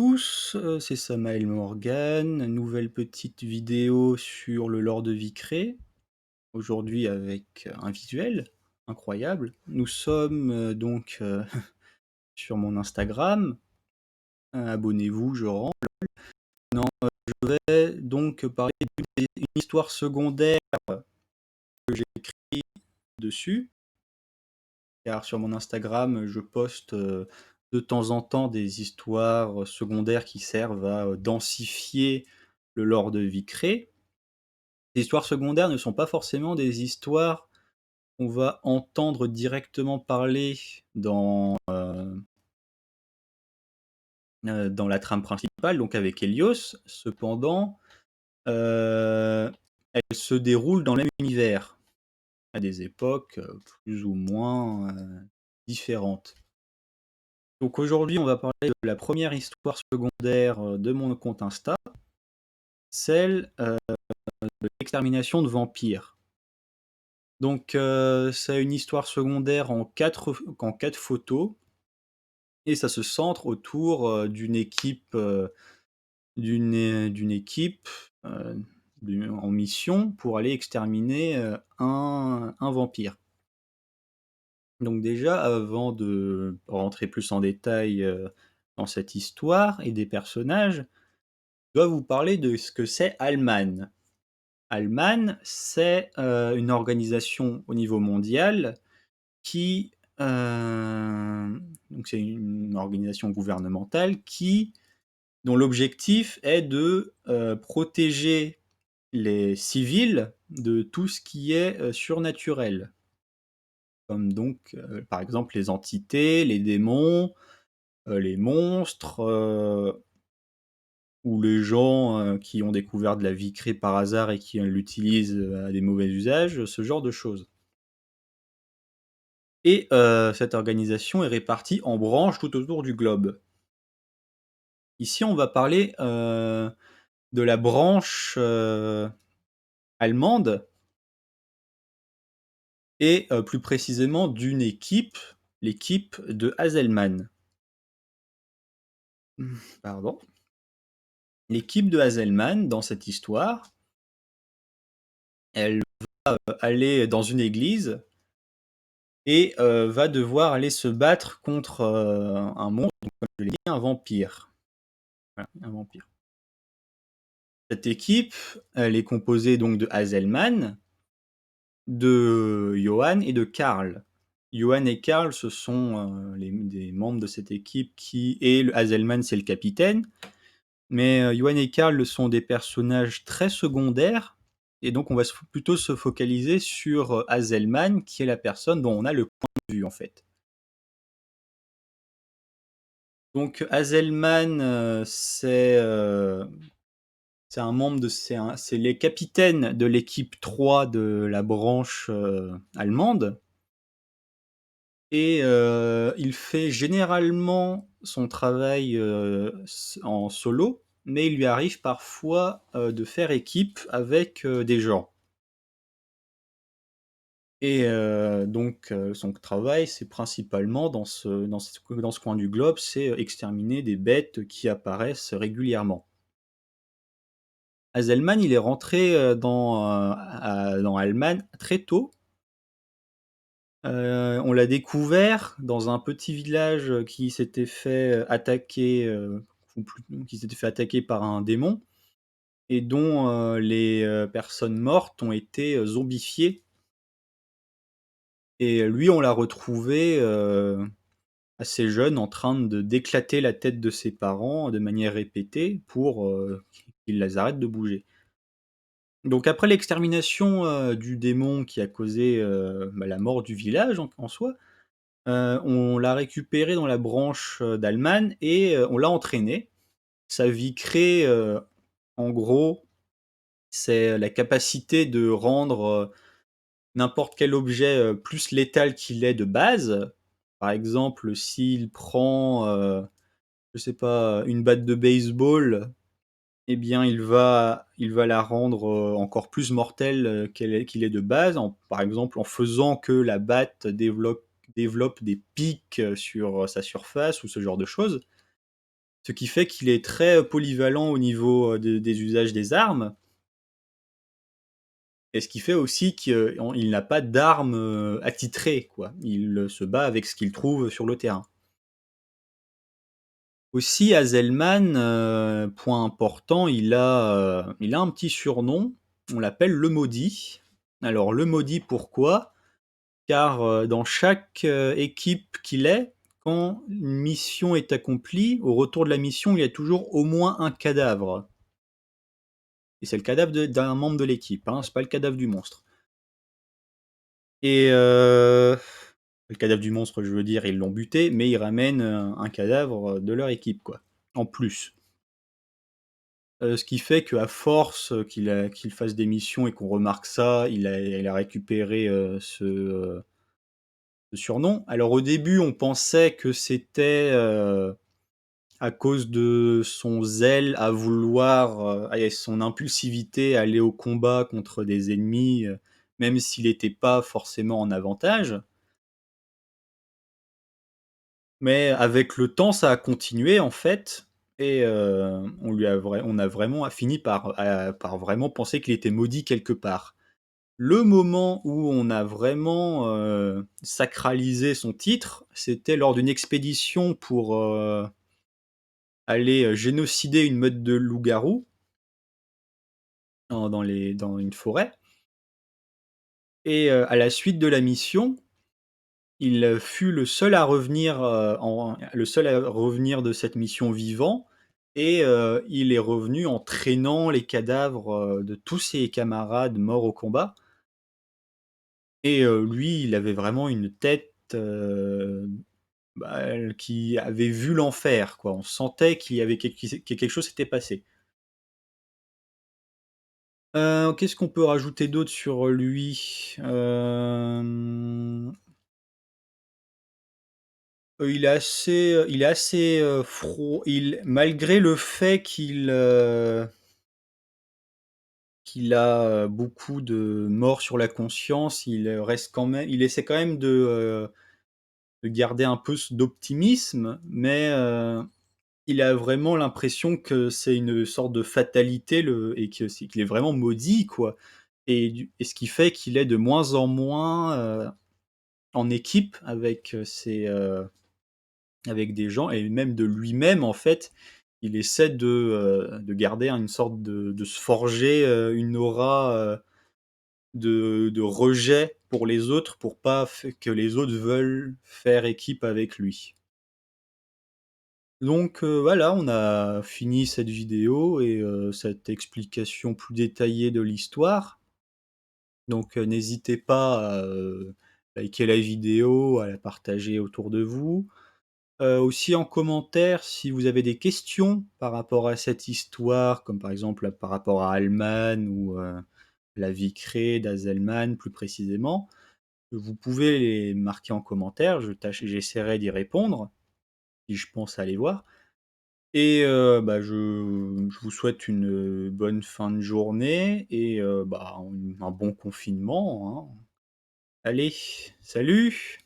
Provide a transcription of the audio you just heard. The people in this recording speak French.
tous, c'est Samael Morgan, nouvelle petite vidéo sur le lore de Vicré. Aujourd'hui avec un visuel incroyable. Nous sommes, sur mon Instagram. Abonnez-vous, je rends. Non, je vais donc parler d'une histoire secondaire que j'écris dessus, car sur mon Instagram, je poste, de temps en temps des histoires, secondaires qui servent à, densifier le lore de Vicré. Les histoires secondaires ne sont pas forcément des histoires qu'on va entendre directement parler dans la trame principale, donc avec Helios. Cependant, elles se déroulent dans le même univers, à des époques, plus ou moins, différentes. Donc aujourd'hui, on va parler de la première histoire secondaire, de mon compte Insta, celle, de l'extermination de vampires. Donc, c'est une histoire secondaire en quatre photos et ça se centre autour, d'une équipe, d'une équipe, heu, en mission pour aller exterminer, un vampire. Donc déjà, avant de rentrer plus en détail, dans cette histoire et des personnages, je dois vous parler de ce que c'est Allman. Allman, c'est, une organisation au niveau mondial qui, donc c'est une organisation gouvernementale dont l'objectif est de, protéger les civils de tout ce qui est, surnaturel. Comme donc, par exemple les entités, les démons, les monstres, ou les gens, qui ont découvert de la vie créée par hasard et qui, l'utilisent, à des mauvais usages, ce genre de choses. Et cette organisation est répartie en branches tout autour du globe. Ici, on va parler, de la branche, allemande et plus précisément d'une équipe, l'équipe de Haselmann. Pardon. L'équipe de Haselmann, dans cette histoire, elle va, aller dans une église et va devoir aller se battre contre, un monstre, donc comme je l'ai dit, un vampire. Voilà, un vampire. Cette équipe, elle est composée donc de Haselmann, de Johann et de Karl. Johann et Karl, ce sont, des membres de cette équipe et le Haselmann, c'est le capitaine. Mais Johann et Karl sont des personnages très secondaires et donc on va plutôt se focaliser sur, Haselmann, qui est la personne dont on a le point de vue, en fait. Donc Haselmann, c'est un membre de c'est les capitaines de l'équipe 3 de la branche, allemande. Et il fait généralement son travail, en solo, mais il lui arrive parfois, de faire équipe avec, des gens. Et donc son travail, c'est principalement dans ce coin du globe, c'est, exterminer des bêtes qui apparaissent régulièrement. Haselmann, il est rentré, dans Allemagne très tôt. On l'a découvert dans un petit village, qui s'était fait, attaquer, ou plus qui s'était fait attaquer par un démon et dont, les, personnes mortes ont été, zombifiées et lui, on l'a retrouvé, assez jeune, en train d'éclater la tête de ses parents de manière répétée pour, qu'ils les arrêtent de bouger. Donc après l'extermination, du démon qui a causé, la mort du village en soi, on l'a récupéré dans la branche, d'Allemagne et on l'a entraîné. Sa vie créée, en gros, c'est la capacité de rendre, n'importe quel objet, plus létal qu'il est de base. Par exemple, s'il prend, je sais pas, une batte de baseball, eh bien il va la rendre, encore plus mortelle, qu'il est de base, par exemple, en faisant que la batte développe des pics, sur, sa surface ou ce genre de choses. Ce qui fait qu'il est très, polyvalent au niveau, des usages des armes et ce qui fait aussi qu'il n'a pas d'armes, attitrées, quoi. Il, se bat avec ce qu'il trouve sur le terrain. Aussi Hazelman, point important, il a un petit surnom, on l'appelle le Maudit. Alors le Maudit pourquoi? Car, dans chaque, équipe qu'il est, quand une mission est accomplie, au retour de la mission, il y a toujours au moins un cadavre et c'est le cadavre d'un membre de l'équipe, hein, c'est pas le cadavre du monstre et le cadavre du monstre, je veux dire, ils l'ont buté, mais ils ramènent, un cadavre, de leur équipe, quoi, en plus. Ce qui fait qu'à force, qu'il fasse des missions et qu'on remarque ça, il a récupéré, ce surnom. Alors au début, on pensait que c'était, à cause de son zèle à vouloir, et son impulsivité à aller au combat contre des ennemis, même s'il n'était pas forcément en avantage. Mais avec le temps, ça a continué en fait et on a vraiment fini par vraiment penser qu'il était maudit quelque part. Le moment où on a vraiment, sacralisé son titre, c'était lors d'une expédition pour, aller, génocider une meute de loups-garous dans une forêt et à la suite de la mission, il, fut le seul à revenir de cette mission vivant et il est revenu en traînant les cadavres, de tous ses camarades morts au combat et lui, il avait vraiment une tête, bah, qui avait vu l'enfer, quoi. On sentait qu'il y avait que quelque chose s'était passé. Qu'est-ce qu'on peut rajouter d'autre sur lui? Il est assez, malgré le fait qu'il a, beaucoup de morts sur la conscience, il essaie quand même de garder un peu d'optimisme, mais il a vraiment l'impression que c'est une sorte de fatalité et qu'il est vraiment maudit, quoi et ce qui fait qu'il est de moins en moins, en équipe avec des gens et même de lui-même, en fait. Il essaie de garder une sorte de se forger, une aura, de rejet pour les autres, pour pas f que les autres veulent faire équipe avec lui. Donc voilà, on a fini cette vidéo et cette explication plus détaillée de l'histoire. Donc n'hésitez pas à, liker la vidéo, à la partager autour de vous. Aussi en commentaire si vous avez des questions par rapport à cette histoire, comme par exemple par rapport à Alman ou la vie créée d'Azelman plus précisément. Vous pouvez les marquer en commentaire, j'essaierai d'y répondre, si je pense à les voir. Et bah, je vous souhaite une bonne fin de journée et bah, un bon confinement, hein. Allez, salut!